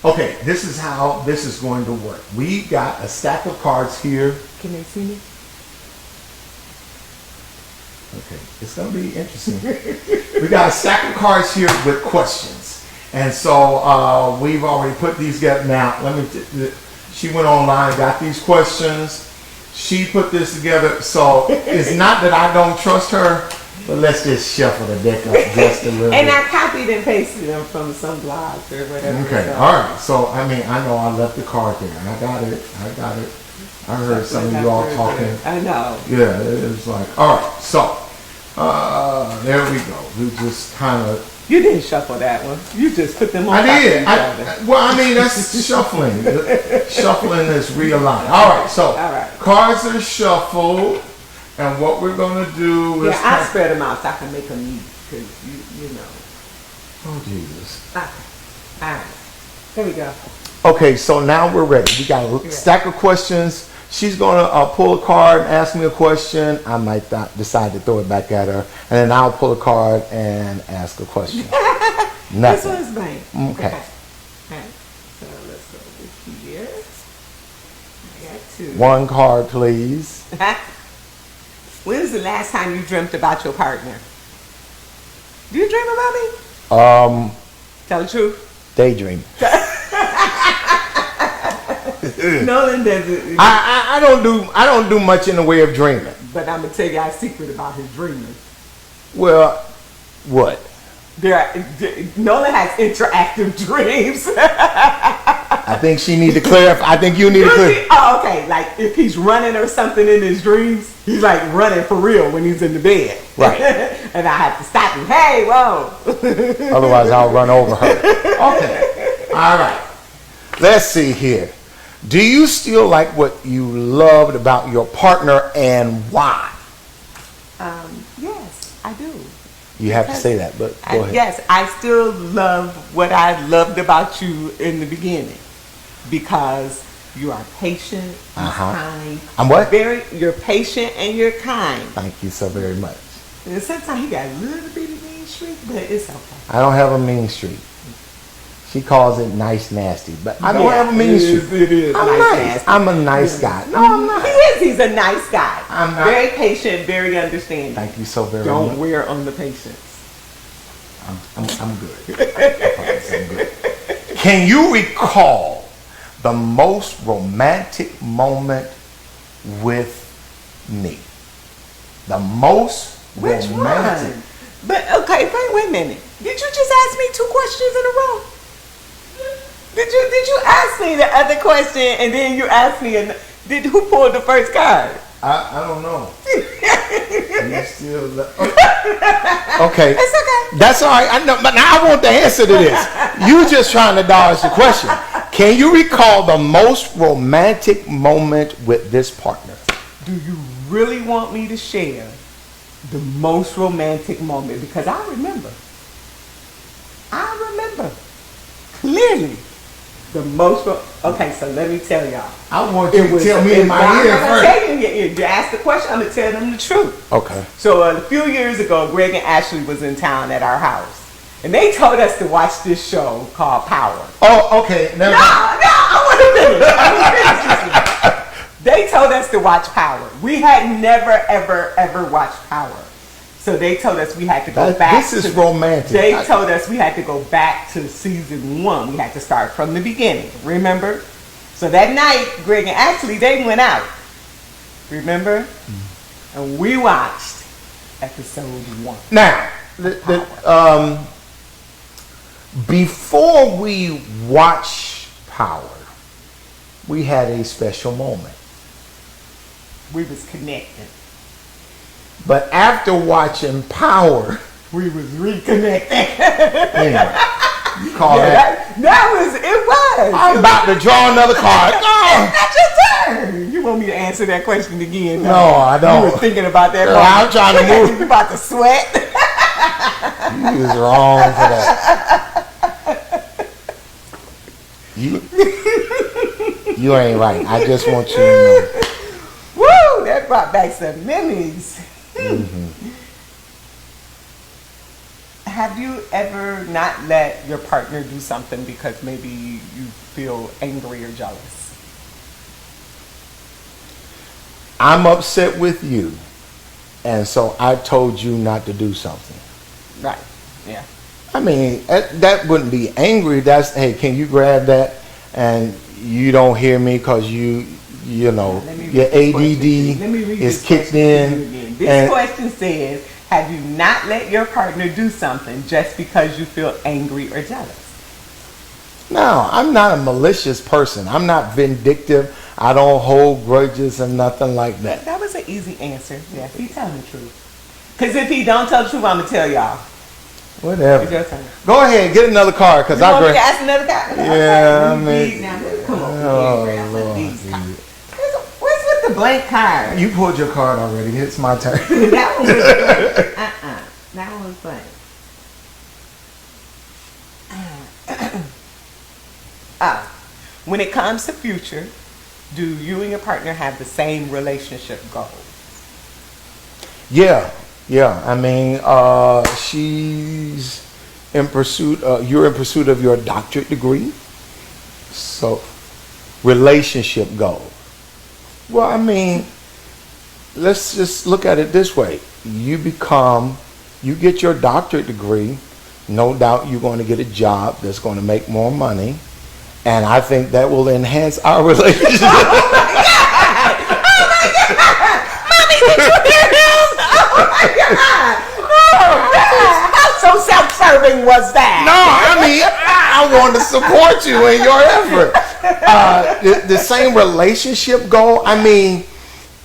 Okay, this is how this is going to work. We got a stack of cards here. Can they see me? Okay, it's going to be interesting. We got a stack of cards here with questions. And so we've already put these together. Now, she went online, got these questions. She put this together. So it's not that I don't trust her, but let's just shuffle the deck up just a little And bit. I copied and pasted them from some blogs or whatever. Okay, So. all right. So, I mean, I know I left the card there. I got it. I heard some of you all talking. I know. Yeah, it was like, all right. So, there we go. We just kind of. You didn't shuffle that one. You just put them on. I did. Well, I mean, that's shuffling. Shuffling is realigning. All right. So, cards are shuffled. And what we're going to do is... Yeah, I spread them out so I can make them neat. Because, you know. Oh, Jesus. Okay. All right. Here we go. Okay, so now we're ready. We got a stack of questions. She's going to pull a card and ask me a question. I might decide to throw it back at her. And then I'll pull a card and ask a question. This one's mine. Okay. All right. So let's go over here. I got two. One card, please. When was the last time you dreamt about your partner? Do you dream about me? Tell the truth. Daydream. Nolan doesn't. I don't do much in the way of dreaming. But I'm gonna tell you a secret about his dreaming. Well, what? Nolan has interactive dreams. I think she needs to clarify. I think you need to clarify. Oh, okay. Like if he's running or something in his dreams, he's like running for real when he's in the bed. Right. And I have to stop him. Hey, whoa. Otherwise, I'll run over her. Okay. All right. Let's see here. Do you still like what you loved about your partner and why? Yes, I do. You have to say that, but go ahead. Yes, I still love what I loved about you in the beginning because you are patient, kind. I'm what? You're patient and you're kind. Thank you so very much. And sometimes you got a little bit of mean streak, but it's okay. I don't have a mean streak. She calls it nice nasty, but I don't have a mean streak. It is I'm nice. I'm a nice guy. No, I'm not. He is. He's a nice guy. I'm not. Very patient, very understanding. Thank you so very much. Don't wear on the patience. I'm good. I'm good. Can you recall the most romantic moment with me? The most Which romantic. one? But okay, wait a minute. Did you just ask me 2 questions in a row? Did you ask me the other question and then you asked me who pulled the first card? I don't know. You still okay. It's okay. That's all right. I know, but now I want the answer to this. You just trying to dodge the question. Can you recall the most romantic moment with this partner? Do you really want me to share the most romantic moment? Because I remember clearly the most. Okay, so let me tell y'all. I want you to tell me in my ear first. You ask the question, I'm going to tell them the truth. Okay. So a few years ago, Greg and Ashley was in town at our house. And they told us to watch this show called Power. Oh, okay. No, I want to finish. They told us to watch Power. We had never, ever watched Power. So they told us we had to go back. This is romantic. They told us we had to go back to season 1. We had to start from the beginning. Remember? So that night, Greg and Ashley, they went out. Remember? Mm-hmm. And we watched episode 1. Now, before we watch Power, we had a special moment. We was connected. But after watching Power, we was reconnected. Anyway, you call that was. I'm about to draw another card. That's your turn. You want me to answer that question again? No, I don't. You were thinking about that. Girl, I'm trying to move. You about to sweat. You was wrong for that. You ain't right. I just want you to know. Woo! That brought back some memories. Mm-hmm. Have have you ever not let your partner do something because maybe you feel angry or jealous? I'm upset with you, and so I told you not to do something. Right. Yeah. I mean, that wouldn't be angry. That's, hey, can you grab that? And you don't hear me because you know, your ADD is kicked in. This question says, have you not let your partner do something just because you feel angry or jealous? No, I'm not a malicious person. I'm not vindictive. I don't hold grudges and nothing like that. That was an easy answer. Yeah, he telling the truth. Because if he don't tell the truth, I'm going to tell y'all. Whatever. It's your turn. Go ahead, get another card. Cause you want me to ask another card? Yeah, okay. Come on. What's with the blank card? You pulled your card already. It's my turn. That one was blank. That one was blank. When it comes to future, do you and your partner have the same relationship goals? Yeah. I mean, she's in pursuit. You're in pursuit of your doctorate degree. So, relationship goals. Well, I mean, let's just look at it this way. You get your doctorate degree. No doubt you're going to get a job that's going to make more money. And I think that will enhance our relationship. Oh my God! Oh my God! Mommy, did you hear him? Oh my God! Oh God! How so self-serving was that? No, I mean, I want to support you in your effort. The same relationship goal, I mean,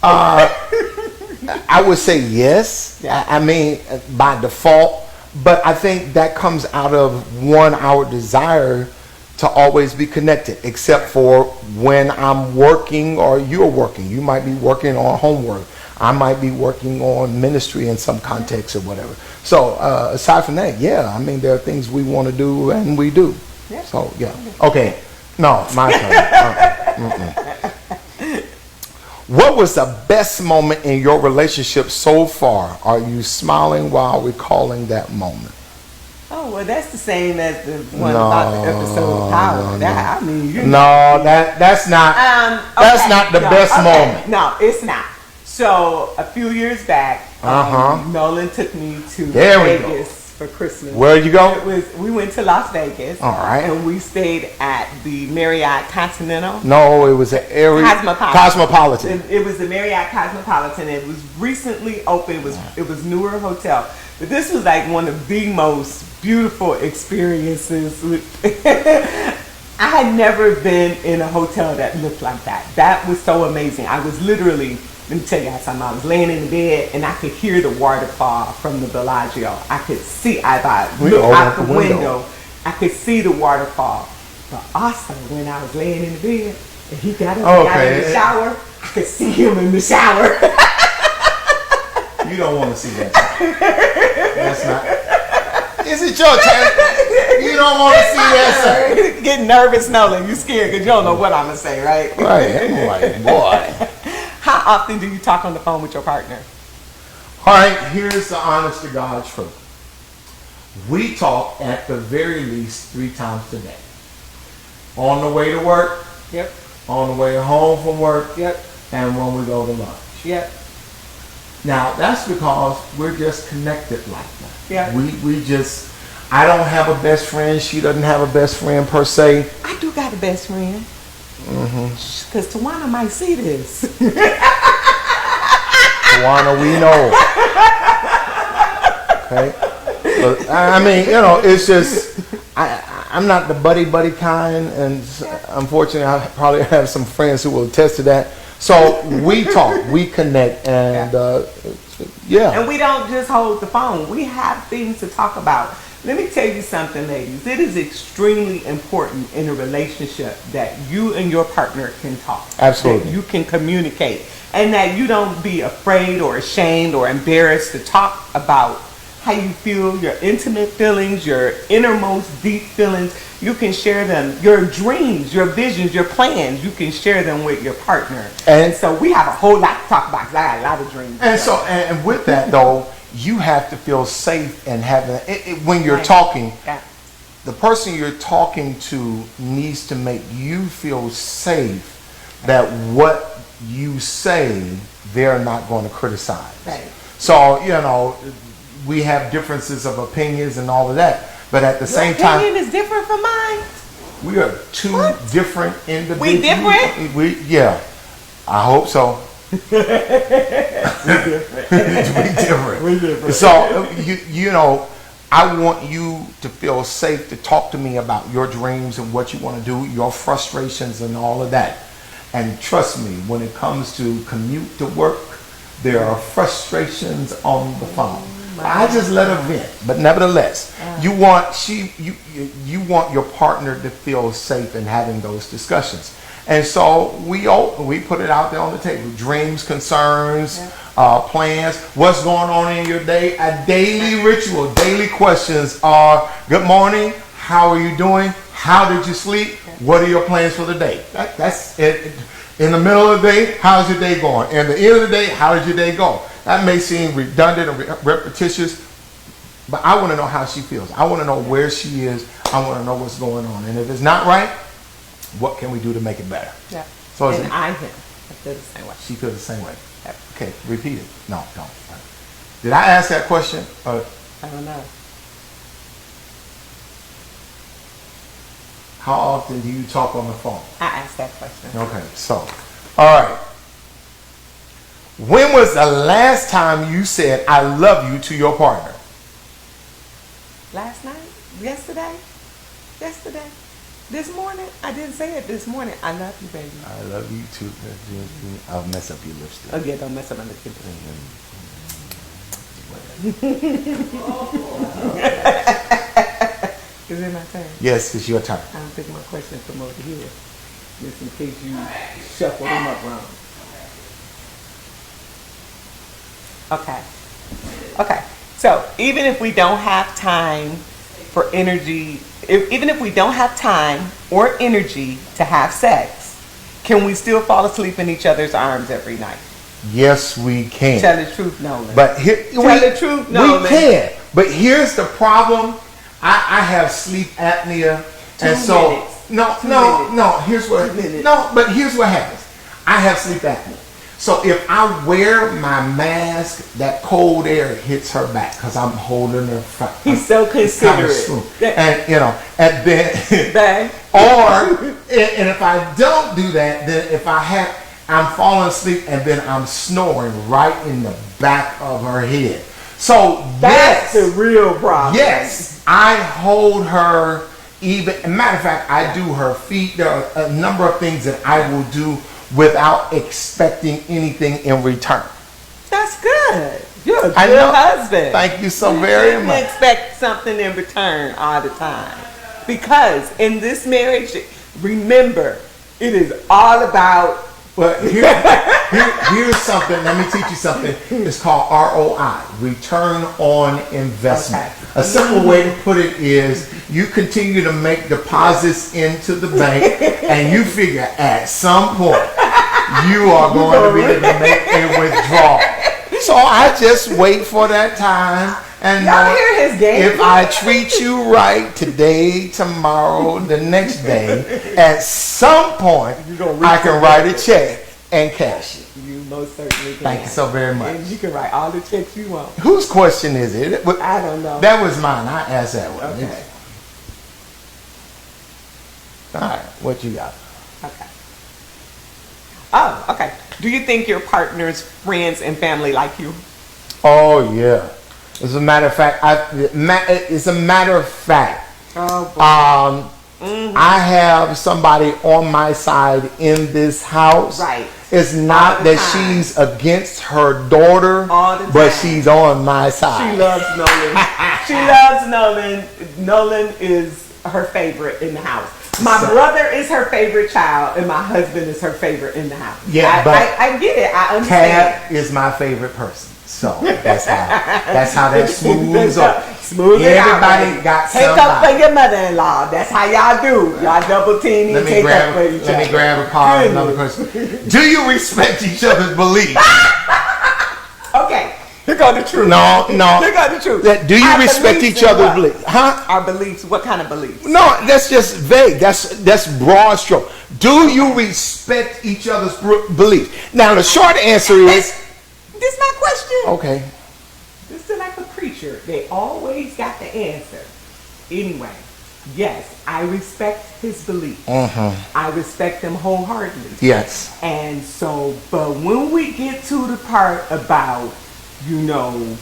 I would say yes. I mean, by default. But I think that comes out of our desire to always be connected, except for when I'm working or you're working. You might be working on homework. I might be working on ministry in some context or whatever. So aside from that, yeah, I mean, there are things we want to do and we do. Yeah. So, yeah. Okay. No, my turn. What was the best moment in your relationship so far? Are you smiling while recalling that moment? Oh, well, that's the same as the one about the episode of Power. That's not the best moment. No, it's not. So a few years back, Nolan took me to Vegas for Christmas. Where'd you go? We went to Las Vegas. All right. And we stayed at the Marriott Continental. No, it was an area Cosmopolitan. It was the Marriott Cosmopolitan. It was recently opened. It was newer hotel. But this was like one of the most beautiful experiences. I had never been in a hotel that looked like that. That was so amazing. I was literally, let me tell you something. I was laying in the bed and I could hear the waterfall from the Bellagio. I could see, I looked out the window. I could see the waterfall. But also when I was laying in the bed and he got up and got in the shower, I could see him in the shower. You don't want to see that. That's not. Is it your turn? You don't want to see that, sir. Getting nervous, Nolan. You scared because you don't know what I'm going to say, right? Right. I'm like, boy. How often do you talk on the phone with your partner? All right. Here's the honest to God truth. We talk at the very least 3 times a day. On the way to work. Yep. On the way home from work. Yep. And when we go to lunch. Yep. Now, that's because we're just connected like that. Yeah. We just, I don't have a best friend. She doesn't have a best friend per se. I do got a best friend. Because Tawana might see this. Tawana, we know. Okay? But, I mean, you know, it's just, I'm not the buddy kind. And unfortunately, I probably have some friends who will attest to that. So we talk, we connect, and And we don't just hold the phone. We have things to talk about. Let me tell you something, ladies. It is extremely important in a relationship that you and your partner can talk. Absolutely. That you can communicate. And that you don't be afraid or ashamed or embarrassed to talk about how you feel, your intimate feelings, your innermost deep feelings. You can share them, your dreams, your visions, your plans. You can share them with your partner. And so we have a whole lot to talk about because I got a lot of dreams. And so, and with that though, you have to feel safe and having when you're Right. talking. Yeah. The person you're talking to needs to make you feel safe that what you say they're not going to criticize. Right. So, we have differences of opinions and all of that, but at the same time, opinion is different from mine. we are two different individuals. We different? Yeah, I hope so. We different. We different. So, I want you to feel safe to talk to me about your dreams and what you want to do, your frustrations and all of that. And trust me, when it comes to commute to work, there are frustrations on the phone. I just let her vent, but nevertheless, you want your partner to feel safe in having those discussions. And so we put it out there on the table. Dreams, concerns, plans, what's going on in your day. A daily ritual, daily questions are, good morning, how are you doing? How did you sleep? What are your plans for the day? That's it. In the middle of the day, how's your day going? And the end of the day, how did your day go? That may seem redundant or repetitious, but I want to know how she feels. I want to know where she is. I want to know what's going on. And if it's not right, what can we do to make it better? Yeah. So and I feel the same way. She feels the same way. Yep. Okay, repeat it. No, don't. Did I ask that question? I don't know. How often do you talk on the phone? I asked that question. Okay, so, all right. When was the last time you said I love you to your partner? Last night? Yesterday? This morning? I didn't say it this morning. I love you, baby. I love you too. I'll mess up your lipstick. Oh, yeah, don't mess up my lipstick. Is it my turn? Yes, it's your turn. I don't think my question's from over here. Just in case you shuffle them up wrong. Okay. So even if we don't have time for energy, even if we don't have time or energy to have sex, can we still fall asleep in each other's arms every night? Yes, we can. Tell the truth, Nolan. But Tell the truth, Nolan. We can. But here's the problem. I have sleep apnea, and so minutes. no. Here's what but here's what happens. I have sleep apnea. So if I wear my mask, that cold air hits her back because I'm holding her. He's so considerate. And and then and if I don't do that, then I'm falling asleep and then I'm snoring right in the back of her head. So that's the real problem. Yes, I hold her. Matter of fact, I do her feet. There are a number of things that I will do without expecting anything in return. That's good. You're a good husband. Thank you so very much. You expect something in return all the time. Because in this marriage, remember, it is all about... But here's something. Let me teach you something. It's called ROI, return on investment. Okay. A simple way to put it is you continue to make deposits into the bank and you figure at some point you are going to be able to make a withdrawal. So I just wait for that time and y'all hear his game? If I treat you right today, tomorrow, the next day, at some point I can write a check and cash it. You most certainly can. Thank you so very much. And you can write all the checks you want. Whose question is it? I don't know. That was mine. I asked that one. Okay. All right. What you got? Okay. Oh, okay. Do you think your partner's friends and family like you? Oh, yeah. As a matter of fact, Oh, boy. I have somebody on my side in this house. Right. It's not that she's against her daughter, but she's on my side. She loves Nolan. She loves Nolan. Nolan is her favorite in the house. My brother is her favorite child, and my husband is her favorite in the house. Yeah, I get it. I understand. Tab is my favorite person. So that's how that smooths up. Smooth it out. Everybody got take somebody. Up for your mother-in-law. That's how y'all do. Y'all double team and take up for each other. Let me grab a card and another person. Do you respect each other's beliefs? Okay. Look on the truth. No. Look on the truth. Do you Our respect beliefs each in other's what? beliefs? Huh? Our beliefs. What kind of beliefs? No, that's just vague. That's broad stroke. Do you respect each other's beliefs? Now, the short answer is... This is my question. Okay. This is like a preacher. They always got the answer. Anyway, yes, I respect his beliefs. I respect them wholeheartedly. Yes. And so, but when we get to the part about, the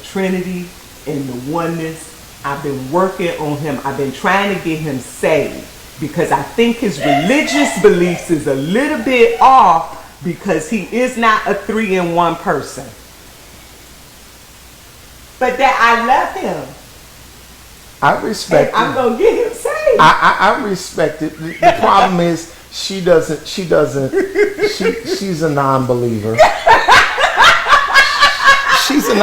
Trinity and the oneness, I've been working on him. I've been trying to get him saved because I think his religious beliefs is a little bit off because he is not a 3-in-1 person. But that I love him. I respect I'm going to get him saved. I respect it. The problem is she's a non-believer. She's a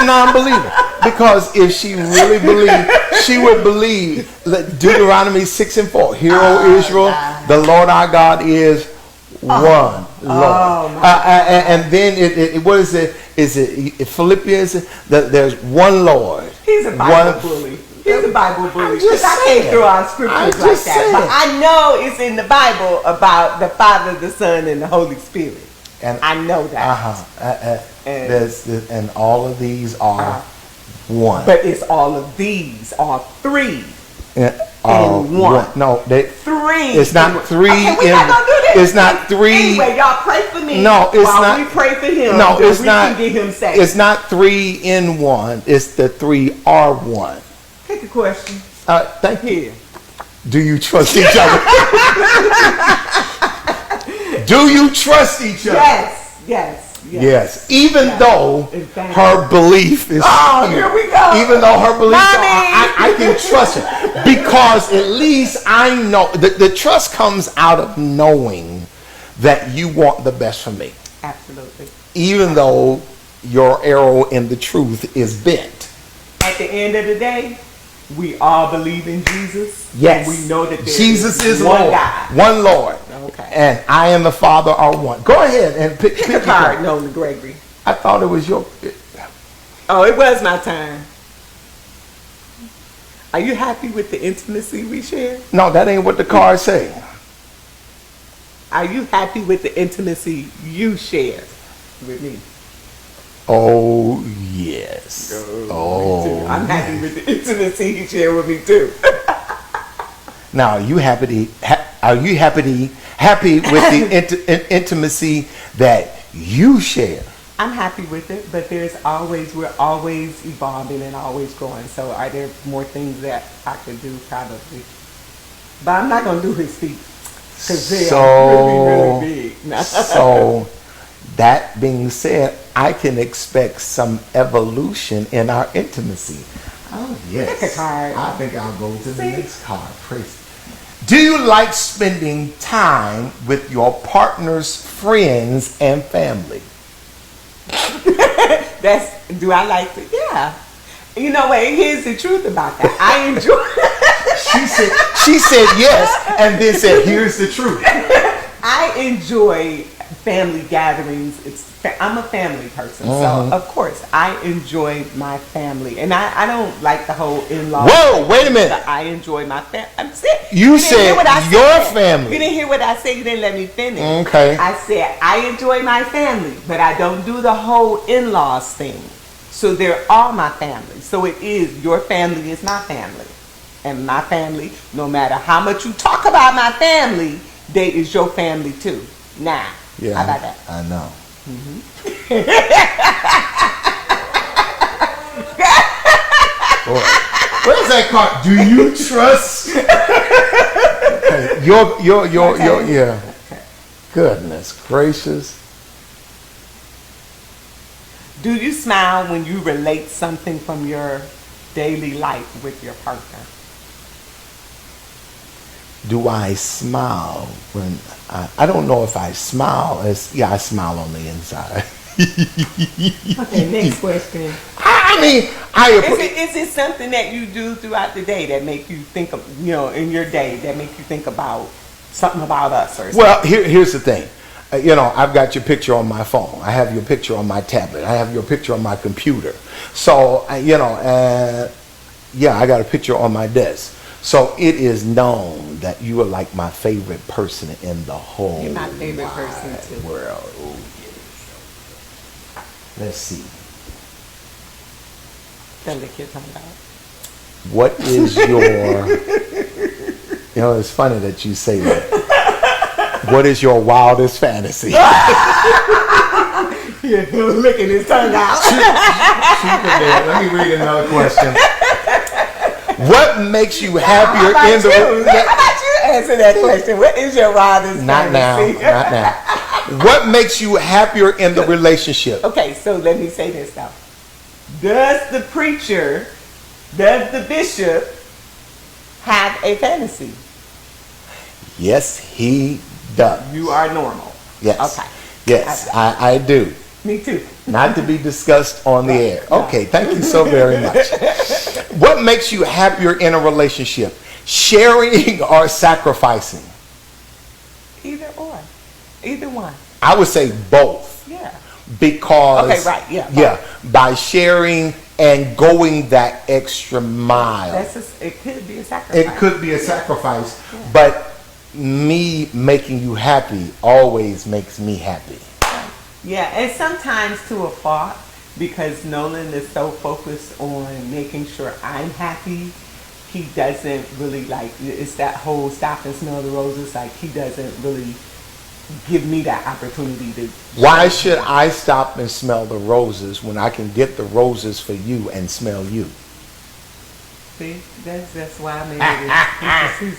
non-believer because if she really believed, she would believe that Deuteronomy 6:4. Hear, O Israel, the Lord our God is one Lord. And then what is it? Is it Philippians? There's one Lord. He's a Bible bully. He's a Bible bully. Just I can't throw out scriptures like that. But I know it's in the Bible about the Father, the Son, and the Holy Spirit. And I know that. And all of these are one. But it's all of these are three. In one. No, three. It's not three. Okay, we're not gonna do this. It's not three. Anyway, y'all pray for me. No, it's while not. We pray for him. No, it's we not. Can get him saved. It's not 3-in-1. It's the 3 are 1. Take a question. Thank you. Here. Do you trust each other? Do you trust each other? Yes. Even though her belief is... Oh, here we go. Even though her belief... I can trust her. Because at least I know... The trust comes out of knowing that you want the best for me. Absolutely. Even though your arrow in the truth is bent. At the end of the day, we all believe in Jesus. Yes. And we know that Jesus is one Lord. God. One Lord. Okay. And I and the Father are one. Go ahead and pick a card. No, Gregory. I thought it was your... Oh, it was my time. Are you happy with the intimacy we share? No, that ain't what the cards say. Are you happy with the intimacy you share with me? Oh, yes. Oh, I'm happy with the intimacy you share with me too. Now, are you happy with the intimacy that you share? I'm happy with it, but we're always evolving and always growing. So are there more things that I could do? Probably. But I'm not going to do his feet because they are really, really big. So that being said, I can expect some evolution in our intimacy. Oh, yes. Pick a card. I think I'll go to the next card. Praise. Do you like spending time with your partner's friends and family? Do I like it? Yeah. You know what? Here's the truth about that. I enjoy. She said yes, and then said, "Here's the truth." I enjoy family gatherings. I'm a family person, so of course I enjoy my family, and I don't like the whole in-law. Whoa! Wait a minute. I enjoy my family. I'm sick. You said your family. You didn't hear what I said. You didn't let me finish. Okay. I said I enjoy my family, but I don't do the whole in-laws thing. So they're all my family. So it is your family is my family, and my family. No matter how much you talk about my family, they is your family too. Now, yeah, how about that? I know. Mm-hmm. Where's that card? Do you trust? Yeah. Goodness gracious. Do you smile when you relate something from your daily life with your partner? Do I smile when I don't know if I smile I smile on the inside. Okay, next question. Is it something that you do throughout the day that make you think of, in your day that make you think about something about us or something? Well, here's the thing. I've got your picture on my phone. I have your picture on my tablet. I have your picture on my computer. So, I got a picture on my desk. So it is known that you are like my favorite person in the whole You're my favorite person too. world. Oh, yes. Let's see. Don't lick your tongue out. What is your... it's funny that you say that. What is your wildest fantasy? Yeah, licking his tongue out. Let me read another question. What makes you happier in the... How about you answer that question? What is your wildest fantasy? Not now. What makes you happier in the relationship? Okay, so let me say this now. Does the preacher, does the bishop have a fantasy? Yes, he does. You are normal. Yes. Okay. Yes, I do. Me too. Not to be discussed on the air. Okay, thank you so very much. What makes you happier in a relationship? Sharing or sacrificing? Either or. Either one. I would say both. Yeah. Because okay, right, yeah. By sharing and going that extra mile. It could be a sacrifice. It could be a sacrifice, yeah. But me making you happy always makes me happy. Yeah, and sometimes to a fault, because Nolan is so focused on making sure I'm happy, he doesn't really it's that whole stop and smell the roses, he doesn't really give me that opportunity to... Why should I stop and smell the roses when I can get the roses for you and smell you? See, that's why I made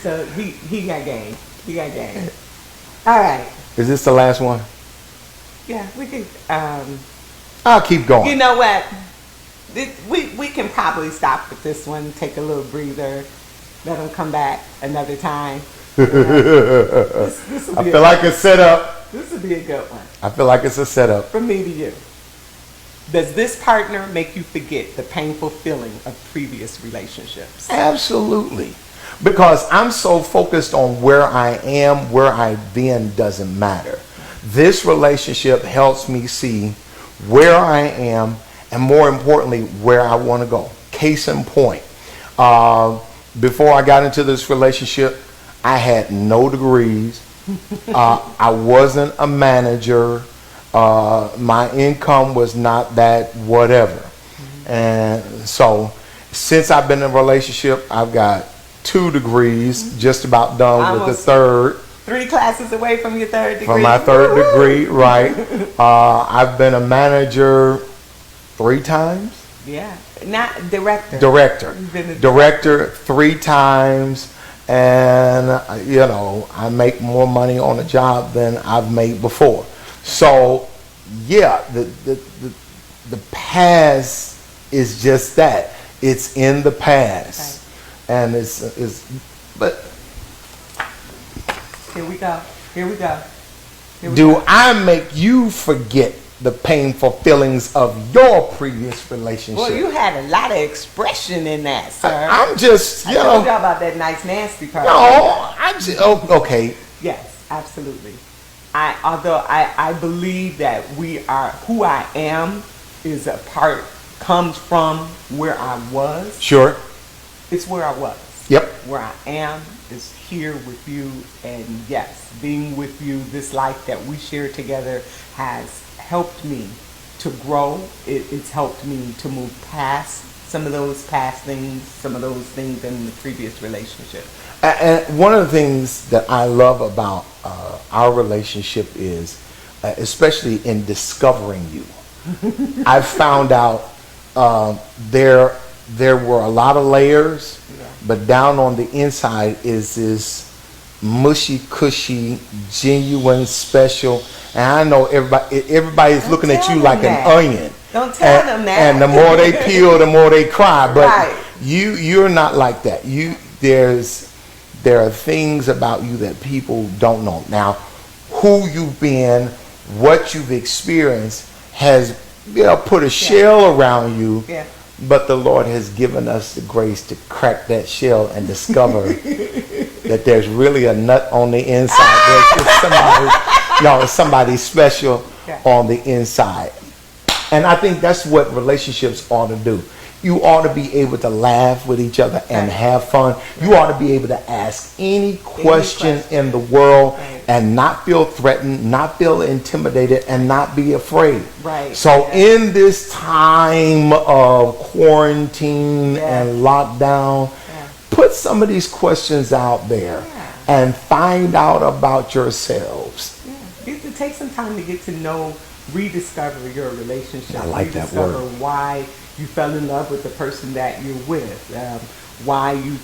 it. He got game. He got game. All right. Is this the last one? Yeah, we could. I'll keep going. You know what? We can probably stop with this one. Take a little breather. Let them come back another time. This I feel like a setup. This would be a good one. I feel like it's a setup. From me to you. Does this partner make you forget the painful feeling of previous relationships? Absolutely. Because I'm so focused on where I am, where I've been doesn't matter. This relationship helps me see where I am and, more importantly, where I want to go. Case in point, before I got into this relationship, I had no degrees. I wasn't a manager. My income was not that whatever. And so since I've been in a relationship, I've got 2 degrees, just about done with the third. 3 classes away from your third degree. From my third degree, right. I've been a manager 3 times. Yeah, not director. Director 3 times. And, I make more money on a job than I've made before. So, yeah, the past is just that. It's in the past. Okay. And but here we go. Do I make you forget the painful feelings of your previous relationship? Well, you had a lot of expression in that, sir. I'm just, I told you about that nice nasty part. No, I'm just, okay. Yes, absolutely. Although I believe that who I am is comes from where I was. Sure. It's where I was. Yep. Where I am is here with you, and yes, being with you, this life that we share together has helped me to grow. It's helped me to move past some of those past things, some of those things in the previous relationship. And one of the things that I love about our relationship is, especially in discovering you, I found out there were a lot of layers, but down on the inside is this mushy, cushy, genuine, special. And I know everybody's looking at you like an onion. Don't tell them that. And the more they peel, the more they cry. But you're not like that. There are things about you that people don't know. Now, who you've been, what you've experienced has put a shell around you. Yeah. But the Lord has given us the grace to crack that shell and discover that there's really a nut on the inside. There's just somebody Y'all are somebody special Yeah. on the inside. And I think that's what relationships ought to do. You ought to be able to laugh with each other and Right. have fun. You ought to be able to ask any question in the world Right. and not feel threatened, not feel intimidated, and not be afraid. Right. So Yeah. in this time of quarantine Yeah. and lockdown, Yeah. put some of these questions out there Yeah. and find out about yourselves. Yeah. You can take some time to get to know, rediscover your relationship. I like that rediscover word. why you fell in love with the person that you're with, why you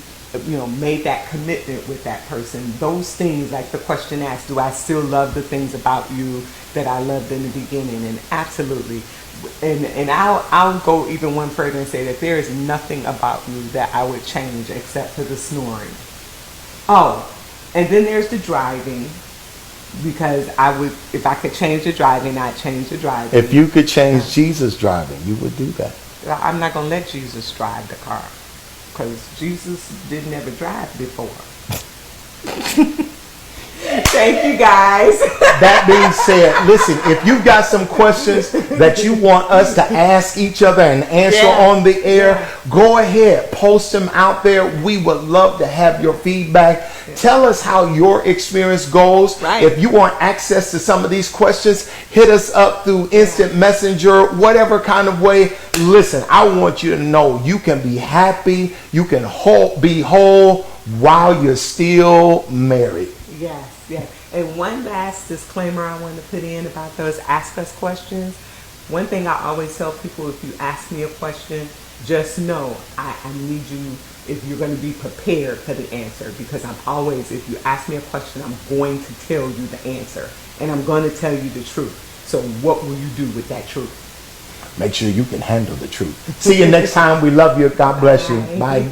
made that commitment with that person. Those things, like the question asked, do I still love the things about you that I loved in the beginning? And absolutely. And I'll go even one further and say that there is nothing about you that I would change except for the snoring. Oh, and then there's the driving, because I would, if I could change the driving, I'd change the driving. If you could change Jesus driving, you would do that. I'm not going to let Jesus drive the car, because Jesus didn't ever drive before. Thank you, guys. That being said, listen, if you've got some questions that you want us to ask each other and answer on the air, go ahead, post them out there. We would love to have your feedback. Tell us how your experience goes. Right. If you want access to some of these questions, hit us up through instant messenger, whatever kind of way. Listen, I want you to know you can be happy, you can be whole while you're still married. Yes, yes. And one last disclaimer I want to put in about those ask us questions. One thing I always tell people, if you ask me a question, just know I need you, if you're going to be prepared for the answer, because I'm always, if you ask me a question, I'm going to tell you the answer, and I'm going to tell you the truth. So what will you do with that truth? Make sure you can handle the truth. See you next time. We love you. God bless you. Bye.